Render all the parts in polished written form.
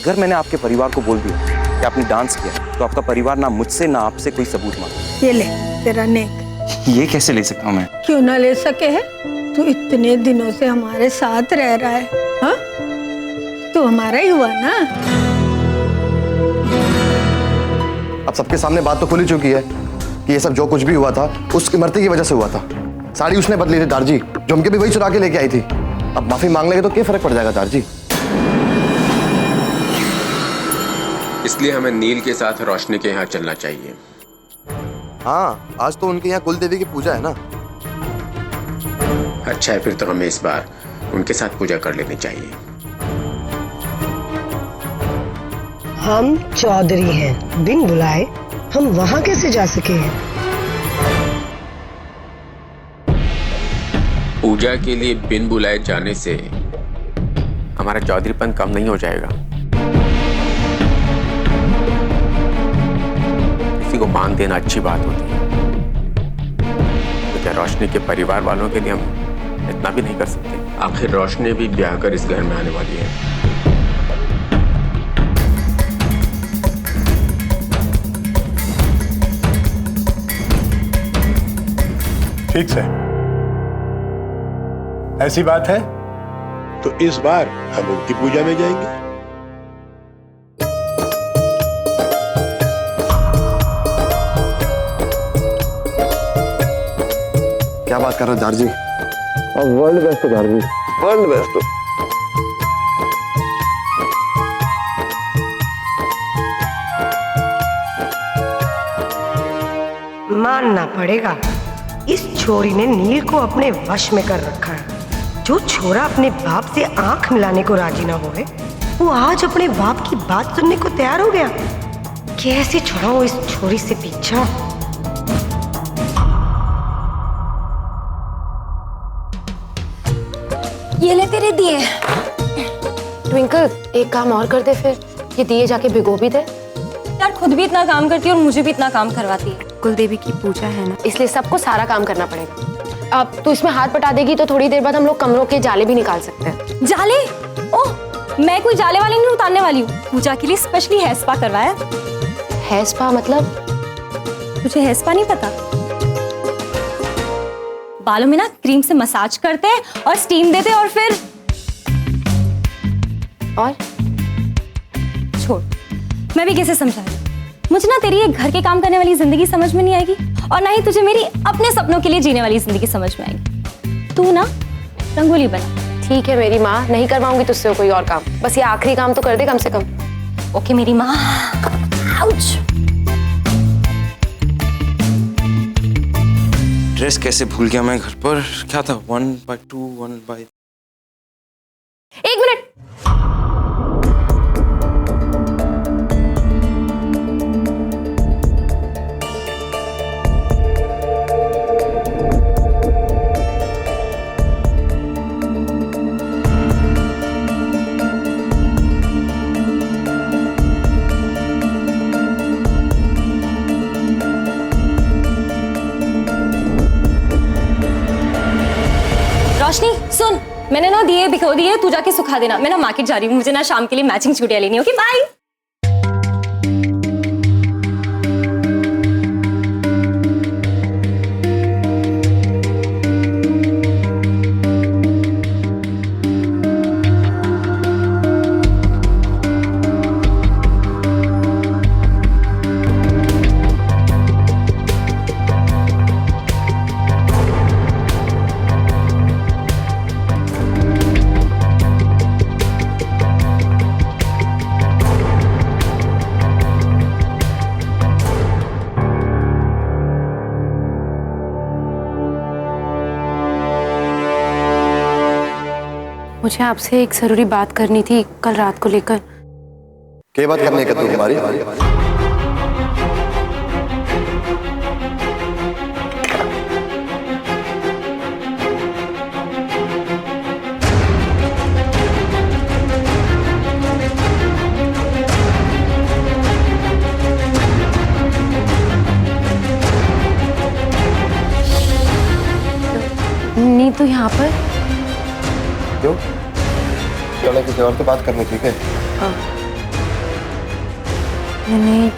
अगर मैंने आपके परिवार को बोल दिया कि आपने डांस किया तो आपका परिवार ना मुझसे ना आपसे कोई सबूत मांगे। ये ले तेरा नेक। ये कैसे ले सकता हूँ मैं? क्यों ना ले सके है? तू इतने दिनों से हमारे साथ रह रहा है, हाँ? तू हमारा ही हुआ ना। अब सबके सामने बात तो खुल ही चुकी है कि ये सब जो कुछ भी हुआ था उसकी मरते की वजह से हुआ था। साड़ी उसने बदली थी दारजी, जो हमके भी वही चुरा के लेके आई थी। अब माफी मांग लेंगे तो क्या फर्क पड़ जाएगा दारजी? इसलिए हमें नील के साथ रोशनी के यहाँ चलना चाहिए। हाँ, आज तो उनके यहाँ कुल देवी की पूजा है ना। अच्छा है, फिर तो हमें इस बार उनके साथ पूजा कर लेनी चाहिए। हम चौधरी हैं, बिन बुलाए हम वहां कैसे जा सके हैं? पूजा के लिए बिन बुलाए जाने से हमारा चौधरीपन कम नहीं हो जाएगा। किसी को मान देना अच्छी बात होती है, तो क्या रोशनी के परिवार वालों के लिए हम इतना भी नहीं कर सकते? आखिर रोशनी भी ब्याह कर इस घर में आने वाली है। ठीक है, ऐसी बात है तो इस बार हम उनकी पूजा में जाएंगे। क्या बात कर रहे हो दारजी? अब वर्ल्ड बेस्ट हो दारजी, वर्ल्ड बेस्ट हो। मानना पड़ेगा, इस छोरी ने नील को अपने वश में कर रखा है। जो छोरा अपने बाप से आंख मिलाने को राजी ना होए, वो आज अपने बाप की बात सुनने को तैयार हो गया। कैसे छुड़ाऊं इस छोरी से पीछा? ये ले तेरे दिए। ट्विंकल, एक काम और कर दे फिर, ये दिए जाके भिगो भी दे। यार खुद भी इतना काम करती है और मुझे भी इतना काम करवाती है। कुलदेवी की पूजा है ना, इसलिए सबको सारा काम करना पड़ेगा। अब तू इसमें हाथ बटा देगी तो थोड़ी देर बाद हम लोग कमरों के जाले भी निकाल सकते हैं। जाले? ओह, मैं कोई जाले वाली नहीं उतारने वाली हूँ। पूजा के लिए स्पेशली हेयर स्पा करवाया। हेयर स्पा मतलब? तुझे हेयर स्पा नहीं पता? बालों में ना क्रीम से मसाज करते हैं और स्टीम देते हैं और फिर और छोड़, मैं भी कैसे समझाऊं? मुझे ना तेरी ये घर के काम करने वाली जिंदगी समझ में नहीं आएगी और ना ही तुझे मेरी अपने सपनों के लिए जीने वाली जिंदगी समझ में आएगी। तू ना रंगोली बना। ठीक है मेरी माँ, नहीं करवाऊंगी तुझसे कोई और काम, बस ये आखिरी काम तो कर दे कम से कम। ओके मेरी माँ। आउच। ड्रेस कैसे भूल गया मैं घर पर? क्या था? 1/2 1/। एक मिनट। रोशनी सुन, मैंने ना दिए भिगो दिए, तू जाके सुखा देना। मैं ना मार्केट जा रही हूँ, मुझे ना शाम के लिए मैचिंग चूड़ियां लेनी। Okay bye. मुझे आपसे एक जरूरी बात करनी थी कल रात को लेकर। क्या बात करने का तू हमारी? नीतू यहाँ पर? क्यों? चलो किसी और से बात करनी थी क्या? नहीं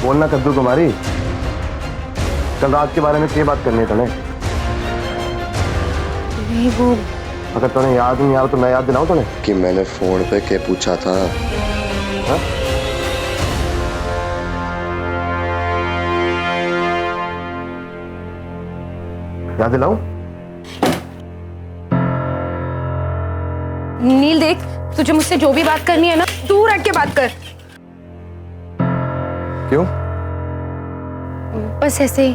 बोलना कद्दू कुमारी, कल रात के बारे में क्या बात करनी है तने? नहीं वो अगर तुम्हें याद नहीं आ रहा तो मैं याद दिलाऊं तुम्हें कि मैंने फोन पे क्या पूछा था। हा? याद दिलाऊं? नील देख, तुझे मुझसे जो भी बात करनी है ना, दूर हट के बात कर। क्यों? बस ऐसे ही।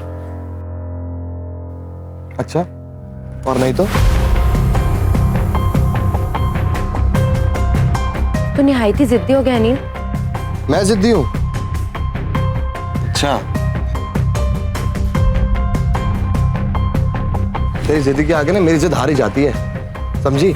अच्छा, और नहीं तो? तू निहायती जिद्दी हो गया नील। मैं जिद्दी हूं? अच्छा, तेरी जिद के आगे ना मेरी जिद हार ही जाती है, समझी?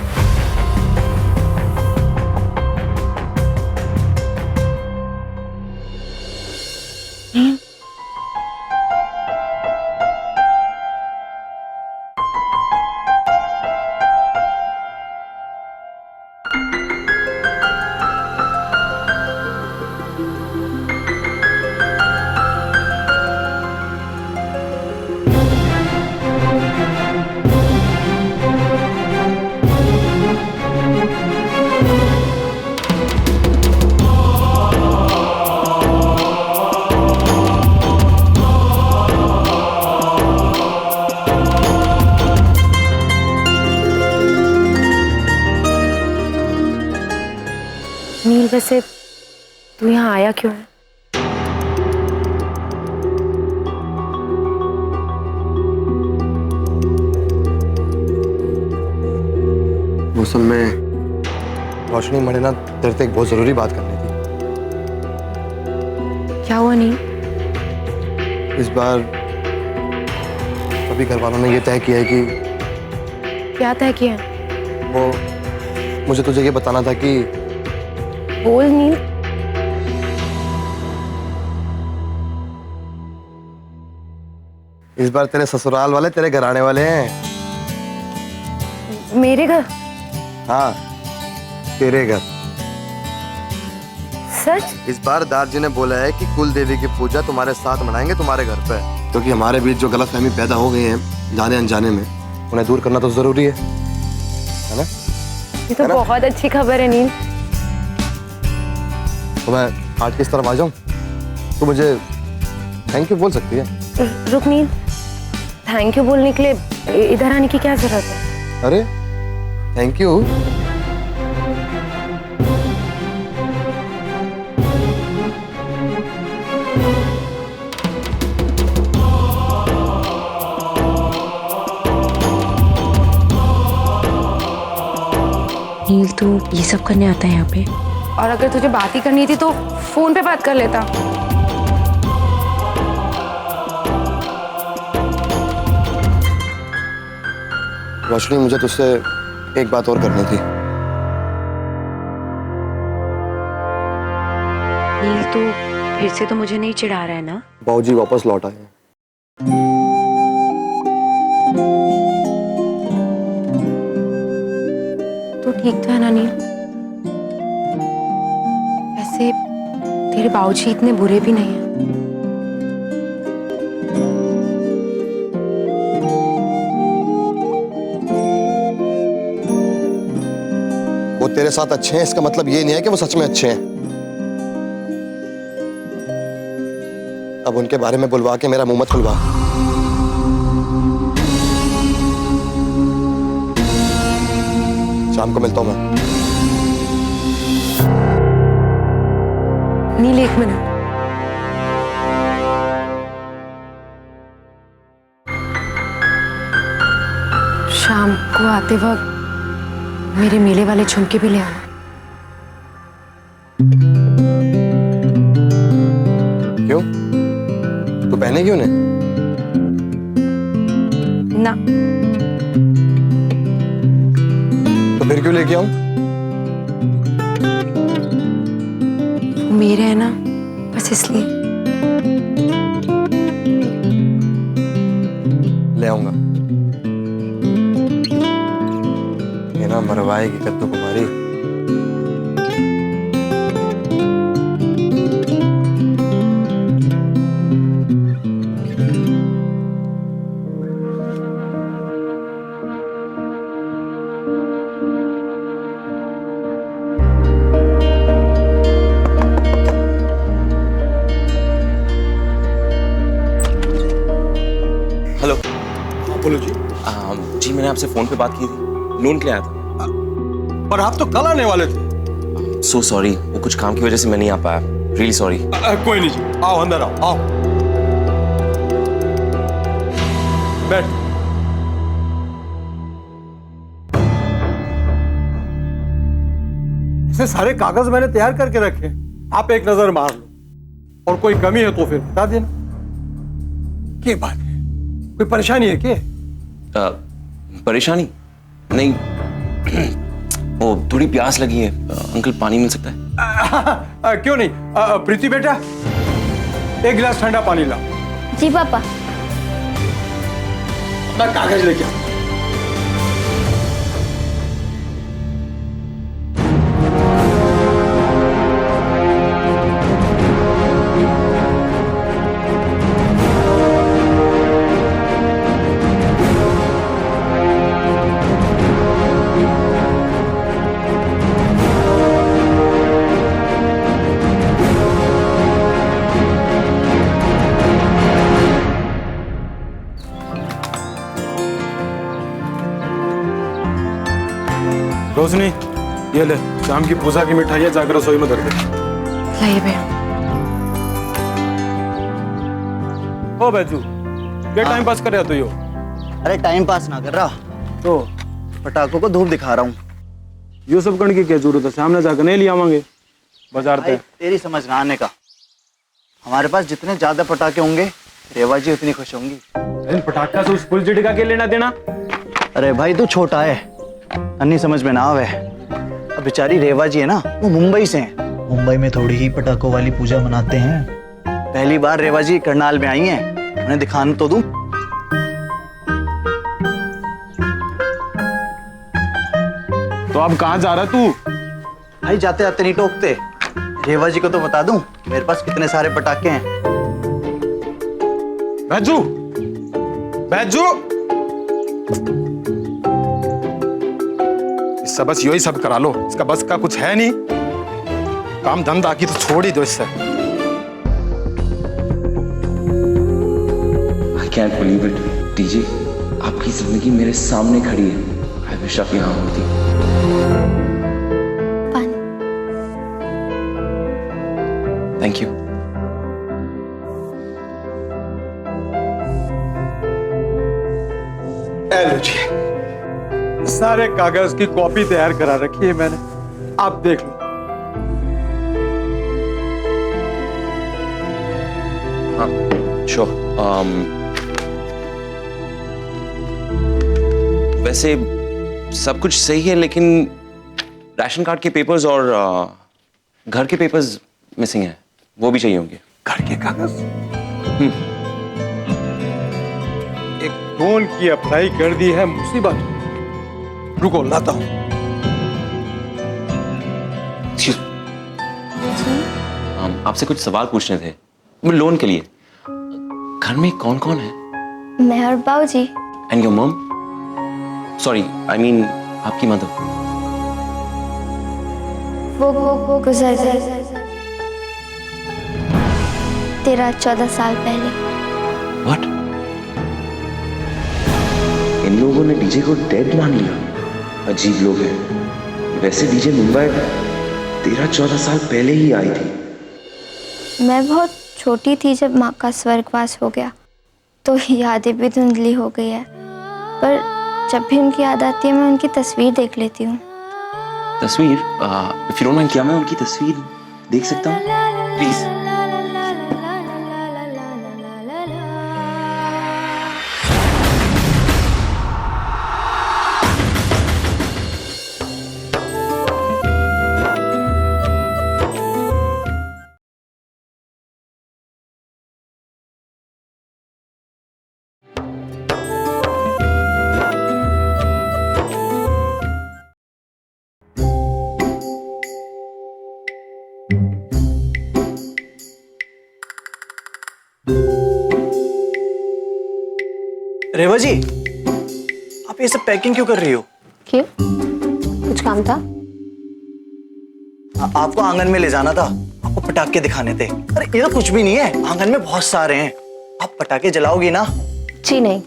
नील वैसे तू यहाँ आया क्यों है? असल में रोशनी मैंने ना तेरे से एक बहुत जरूरी बात करनी थी। क्या हुआ नील? इस बार सभी घर वालों ने ये तय किया है कि क्या तय किया? वो मुझे तुझे ये बताना था कि बोल नील। इस बार तेरे ससुराल वाले तेरे घर आने वाले हैं। मेरे घर? हाँ, तेरे घर। सच? इस बार दादाजी ने बोला है कि कुल देवी की पूजा तुम्हारे साथ मनाएंगे तुम्हारे घर पे, क्योंकि हमारे बीच जो गलतफहमी पैदा हो गई है जाने अनजाने में, उन्हें दूर करना तो जरूरी है ना? ये तो बहुत अच्छी खबर है नील। तो मैं आज किस तरफ आ जाऊं? तो मुझे थैंक यू बोल सकती है। रुक नील, थैंक यू बोलने के लिए इधर आने की क्या जरूरत है? अरे थैंक यू। नील तू ये सब करने आता है यहाँ पे? और अगर तुझे बात ही करनी थी तो फोन पे बात कर लेता। रोशनी, मुझे तुझसे एक बात और करनी थी। नील तू फिर से तो मुझे नहीं चिढ़ा रहा है ना? बाबूजी वापस लौट आए हैं। तो ठीक तो है ना नील? वैसे तेरे बाबूजी इतने बुरे भी नहीं हैं। वो तेरे साथ अच्छे हैं इसका मतलब ये नहीं है कि वो सच में अच्छे हैं। अब उनके बारे में बुलवा के मेरा मुंह मत खुलवा। शाम को मिलता हूं मैं। नील एक मिनट। शाम को आते वक्त मेरे मेले वाले झुमके भी ले आना। क्यों? तू पहने क्यों नहीं? ना। तो फिर क्यों लेके आऊं? वो मेरे है ना, बस इसलिए। ले आऊंगा। ये ना मरवाएगी कद्दू कुमारी। बोलो जी। जी मैंने आपसे फोन पे बात की थी, लोन के लिए आया था। पर आप तो कल आने वाले थे। सो सॉरी, वो कुछ काम की वजह से मैं नहीं आ पाया, रियली सॉरी। कोई नहीं जी, आओ अंदर आओ। बैठ। ऐसे सारे कागज मैंने तैयार करके रखे, आप एक नजर मार लो और कोई कमी है तो फिर बता देना। क्या बात है, कोई परेशानी है क्या? परेशानी नहीं, वो थोड़ी प्यास लगी है, अंकल पानी मिल सकता है? क्यों नहीं, प्रीति बेटा एक गिलास ठंडा पानी ला। जी पापा। मैं कागज लेके आता हूं। रोशनी, ये ले शाम की पूजा की मिठाइयाँ जाकर रसोई में धर दे। लाइए भैया। ओ बैजू, क्या टाइम पास कर रहा तू यो? अरे टाइम पास ना कर रहा तो पटाखों को धूप दिखा रहा हूँ। यो सब करने की क्या जरूरत है, सामने जाकर नहीं ले आवांगे बाजार भाई पे। तेरी समझ ना आने का, हमारे पास जितने ज्यादा पटाखे होंगे रेवा जी उतनी खुश होंगी। इन पटाखा से उस फुलझड़ी का क्या लेना देना? अरे भाई तू छोटा है, अन्नी समझ में ना आवे। अब बेचारी रेवा जी है ना, वो मुंबई से हैं। मुंबई में थोड़ी ही पटाखों वाली पूजा मनाते हैं। पहली बार रेवा जी करनाल में आई हैं, उन्हें दिखाने तो दूं। तो अब कहाँ जा रहा तू? भाई जाते जाते नहीं टोकते, रेवा जी को तो बता दूं कि मेरे पास कितने सारे पटाखे हैं। बैजू, बैजू, इससे बस यही सब करा लो, इसका बस का कुछ है नहीं। काम धंधा की तो छोड़ ही दो इससे। I can't believe it, DJ, आपकी जिंदगी मेरे सामने खड़ी है। I wish आप यहाँ होती। Thank you. लो जी, सारे कागज की कॉपी तैयार करा रखी है मैंने, आप देख लो। हाँ, sure. वैसे सब कुछ सही है, लेकिन राशन कार्ड के पेपर्स और घर के पेपर्स मिसिंग हैं, वो भी चाहिए होंगे। घर के कागज? एक लोन की अप्लाई कर दी है, मुसीबत। रुको लाता हूं। आपसे कुछ सवाल पूछने थे लोन के लिए। घर में कौन कौन है? मैं और बाबूजी। And your mom? Sorry, I mean आपकी मदर। वो गुजर गए 13-14 साल पहले। व्हाट? इन लोगों ने डीजे को डेड मान लिया। अजीब लोग हैं। वैसे डीजे मुंबई 13-14 साल पहले ही आई थी। मैं बहुत छोटी थी जब माँ का स्वर्गवास हो गया, तो यादें भी धुंधली हो गई है। पर जब भी उनकी याद आती है मैं उनकी तस्वीर देख लेती हूँ। तस्वीर? इफ यू डोंट माइंड, क्या मैं उनकी तस्वीर देख सकता हूँ प्लीज? रेवा जी, आप ये सब पैकिंग क्यों कर रही हो? क्यों? कुछ काम था? आपको आंगन में ले जाना था, आपको पटाखे दिखाने थे। अरे ये तो कुछ भी नहीं है, आंगन में बहुत सारे हैं। आप पटाखे जलाओगी ना? जी नहीं,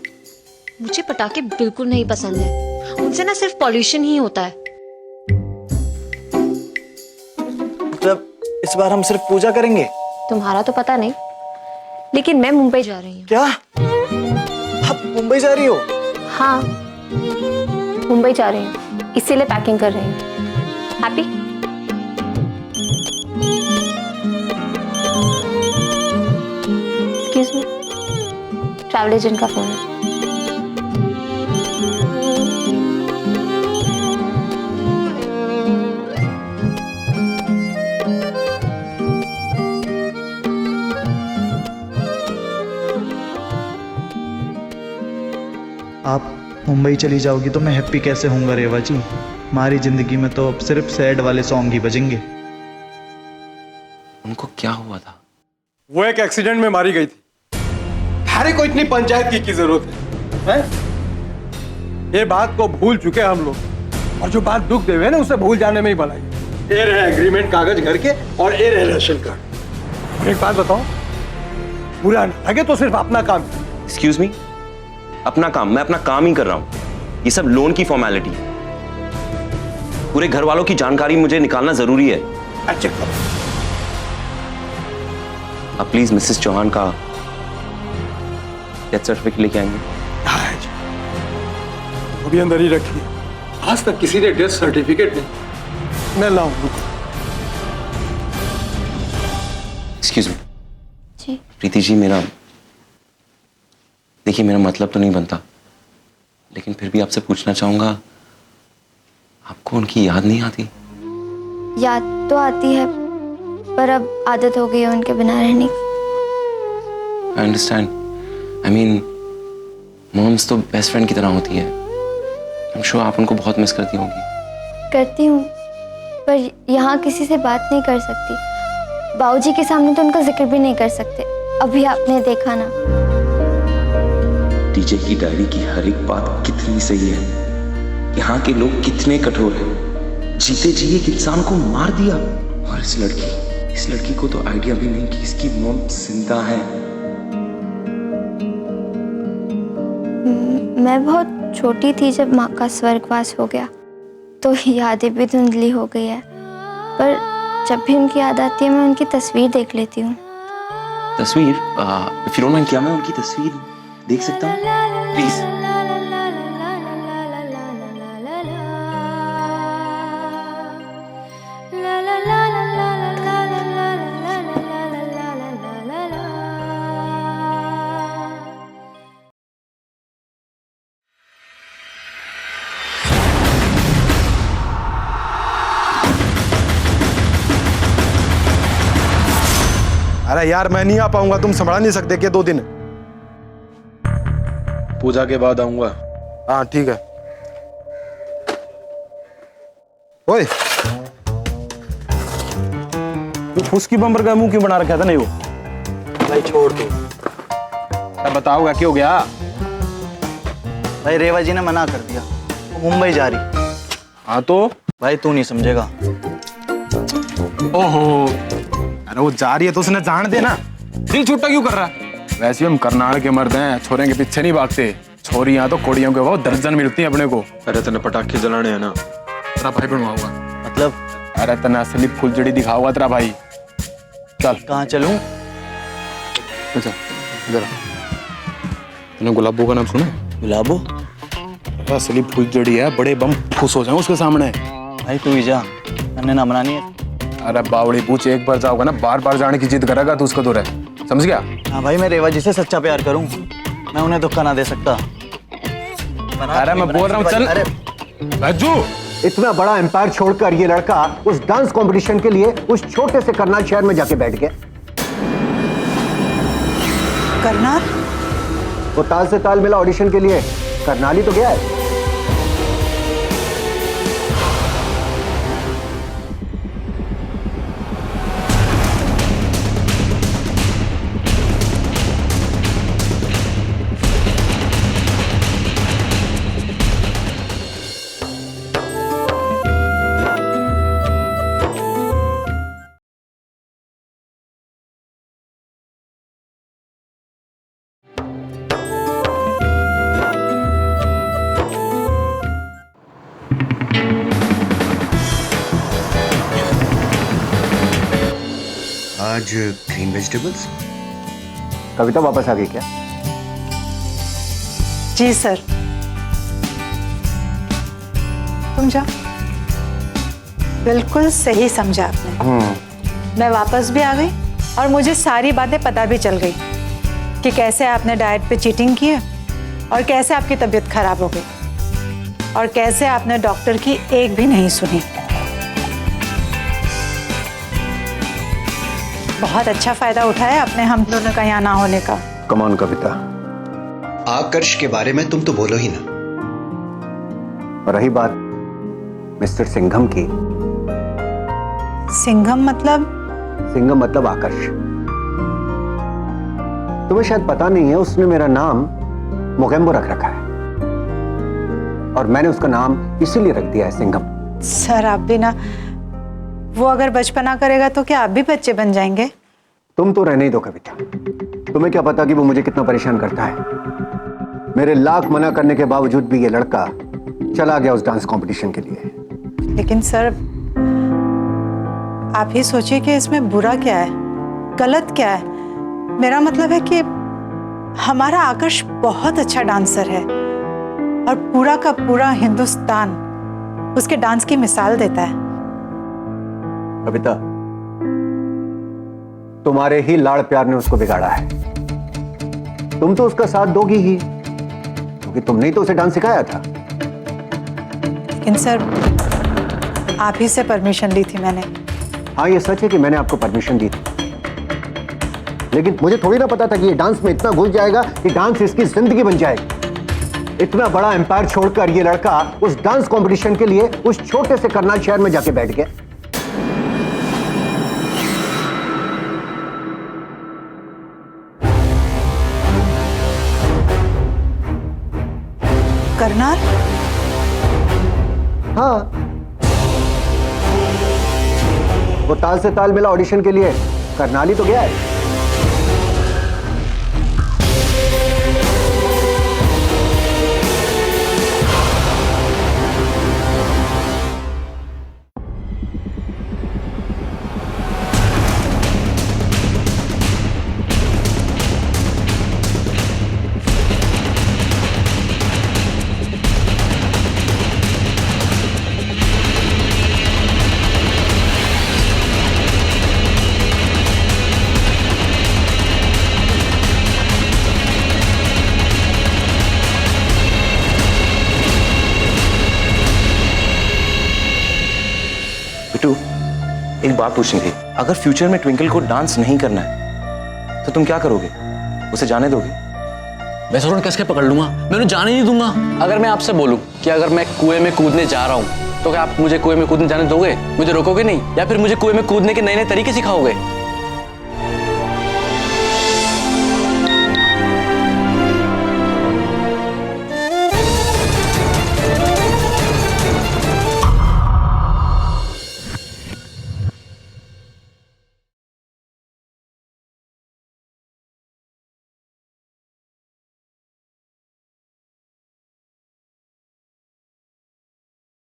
मुझे पटाखे बिल्कुल नहीं पसंद है। उनसे ना सिर्फ पॉल्यूशन ही होता है। मतलब इस बार हम सिर्फ पूजा करेंगे? तुम्हारा तो पता नहीं, लेकिन मैं मुंबई जा रही हूँ। क्या? आप मुंबई जा रही हो? हाँ, मुंबई जा रही हूँ, इसीलिए पैकिंग कर रही हूँ। Happy? Excuse me, travel agent का फोन है। आप मुंबई चली जाओगी तो मैं हैप्पी कैसे होऊंगा रेवा जी? हमारी जिंदगी में तो अब सिर्फ सैड वाले सॉन्ग ही बजेंगे। उनको क्या हुआ था? वो एक एक्सीडेंट में मारी गई थी। थारे को इतनी पंचायत की जरूरत है? ये बात को भूल चुके हम लोग, और जो बात दुख देवे ना उसे भूल जाने में ही भलाई। ये रहे एग्रीमेंट कागज घर के, और ये रहे राशन कार्ड। एक बात बताओ, बुरा ना लगे तो सिर्फ अपना काम। एक्सक्यूज मी, अपना काम? मैं अपना काम ही कर रहा हूं। ये सब लोन की फॉर्मेलिटी है। पूरे घर वालों की जानकारी मुझे निकालना जरूरी है। अच्छा, आप प्लीज मिसेस चौहान का डेथ सर्टिफिकेट लेके आएंगे। अभी अंदर ही रखिए। आज तक किसी ने डेथ सर्टिफिकेट नहीं। मैं लाऊं, रुको। Excuse me. जी। प्रीति जी, मेरा देखिए, मेरा मतलब तो नहीं बनता, लेकिन फिर भी आपसे पूछना चाहूंगा, आपको उनकी याद नहीं आती? याद तो आती है, पर अब आदत हो गई है उनके बिना रहने की। I understand. I mean, moms तो बेस्ट फ्रेंड की तरह होती है। आई एम श्योर आप उनको बहुत मिस करती होंगी। करती हूँ, पर यहाँ किसी से बात नहीं कर सकती। बाबूजी के सामने तो उनका जिक्र भी नहीं कर सकते। अभी आपने देखा ना, डीजे की डायरी की हर एक बात कितनी सही है। यहाँ के लोग कितने कठोर हैं। जीते जी एक इंसान को मार दिया, और इस लड़की को तो आइडिया भी नहीं कि इसकी मॉम जिंदा है। मैं बहुत छोटी थी जब माँ का स्वर्गवास हो गया, तो यादें भी धुंधली हो गई है। पर जब भी उनकी याद आती है मैं उनकी तस्वीर देख लेती हूँ। तस्वीर? इफ यू डोंट माइंड, क्या मैं उनकी तस्वीर देख सकता हूँ प्लीज? अरे यार, मैं नहीं आ पाऊंगा। तुम संभाल नहीं सकते क्या 2 दिन? पूजा के बाद आऊंगा। हाँ ठीक है। ओए, तू फुसकी बम्बर का मुंह क्यों बना रखा था? नहीं वो भाई छोड़ दो। अब बताओगा क्या हो गया? भाई रेवा जी ने मना कर दिया, वो मुंबई जा रही। हाँ तो भाई तू नहीं समझेगा। ओहो, अरे वो जा रही है तो उसने जान दे ना। दिल छोटा क्यों कर रहा है? वैसे हम करनाल के मर्द हैं, छोरे के पीछे नहीं भागते। छोरी यहाँ तो कोड़ियों के बहुत दर्जन मिलती है अपने को। अरे तेने पटाखे जलाने हैं ना, तेरा भाई बनवाऊंगा। मतलब? अरे तेने असली फुलझड़ी दिखाऊंगा तेरा भाई। चल। कहाँ चलूं? अच्छा इधर। तूने गुलाबो का नाम सुना? गुलाबो? असली फुलझड़ी है, बड़े बम फुस हो जाए उसके सामने। भाई तू ही जा, मैंने ना बनानी है। अरे बावड़ी पूछ, एक बार जाओगा ना, बार बार जाने की जिद करेगा तो उसका तो रहे, समझ गया? हाँ भाई, मैं रेवा जी से सच्चा प्यार करूं, मैं उन्हें धोखा ना दे सकता। अरे मैं बोल रहा हूँ, चल। अरे राजू, इतना बड़ा एम्पायर छोड़कर ये लड़का उस डांस कंपटीशन के लिए उस छोटे से करनाल शहर में जाके बैठ गया। करनाल? वो ताल से ताल मिला ऑडिशन के लिए, करनाल ही तो गया है। आज ग्रीन वेजिटेबल्स। कविता वापस आ गई क्या? जी सर। तुम जाओ। बिल्कुल सही समझा आपने। मैं वापस भी आ गई और मुझे सारी बातें पता भी चल गई कि कैसे आपने डाइट पे चीटिंग की है और कैसे आपकी तबीयत खराब हो गई और कैसे आपने डॉक्टर की एक भी नहीं सुनी। बहुत अच्छा फायदा उठाया आपने हम दोनों का यहाँ ना होने का। कम ऑन कविता। आकर्ष के बारे में तुम तो बोलो ही ना। और रही बात मिस्टर सिंघम की। सिंघम मतलब? सिंघम मतलब आकर्ष। तुम्हें शायद पता नहीं है, उसने मेरा नाम मोगेम्बो रख रखा है और मैंने उसका नाम इसीलिए रख दिया है सिंघम। सर आप भी ना, वो अगर बचपना करेगा तो क्या आप भी बच्चे बन जाएंगे? तुम तो रहने ही दो कविता। तुम्हें क्या पता कि वो मुझे कितना परेशान करता है। मेरे लाख मना करने के बावजूद भी ये लड़का चला गया उस डांस कंपटीशन के लिए। लेकिन सर आप ही सोचिए कि इसमें बुरा क्या है, गलत क्या है। मेरा मतलब है कि हमारा आकर्ष बहुत अच्छा डांसर है और पूरा का पूरा हिंदुस्तान उसके डांस की मिसाल देता है। कविता, तुम्हारे ही लाड़ प्यार ने उसको बिगाड़ा है। तुम तो उसका साथ दोगी ही क्योंकि तुमने ही तो उसे डांस सिखाया था। लेकिन सर आप ही से परमिशन ली थी मैंने। हाँ ये सच है कि मैंने आपको परमिशन दी थी, लेकिन मुझे थोड़ी ना पता था कि ये डांस में इतना घुस जाएगा कि डांस इसकी जिंदगी बन जाएगी। इतना बड़ा एम्पायर छोड़कर ये लड़का उस डांस कंपटीशन के लिए उस छोटे से करनाल शहर में जाके बैठ गया। करनाल? हाँ, वो ताल से ताल मिला ऑडिशन के लिए करनाल ही तो गया है। बिट्टू, एक बात पूछनी थी। अगर फ्यूचर में ट्विंकल को डांस नहीं करना है तो तुम क्या करोगे? उसे जाने दोगे? मैं सोच कसके पकड़ लूंगा, मैं उन्हें जाने नहीं दूंगा। अगर मैं आपसे बोलूं कि अगर मैं कुएं में कूदने जा रहा हूं तो क्या आप मुझे कुएं में कूदने जाने दोगे? मुझे रोकोगे नहीं या फिर मुझे कुएं में कूदने के नए नए तरीके सिखाओगे?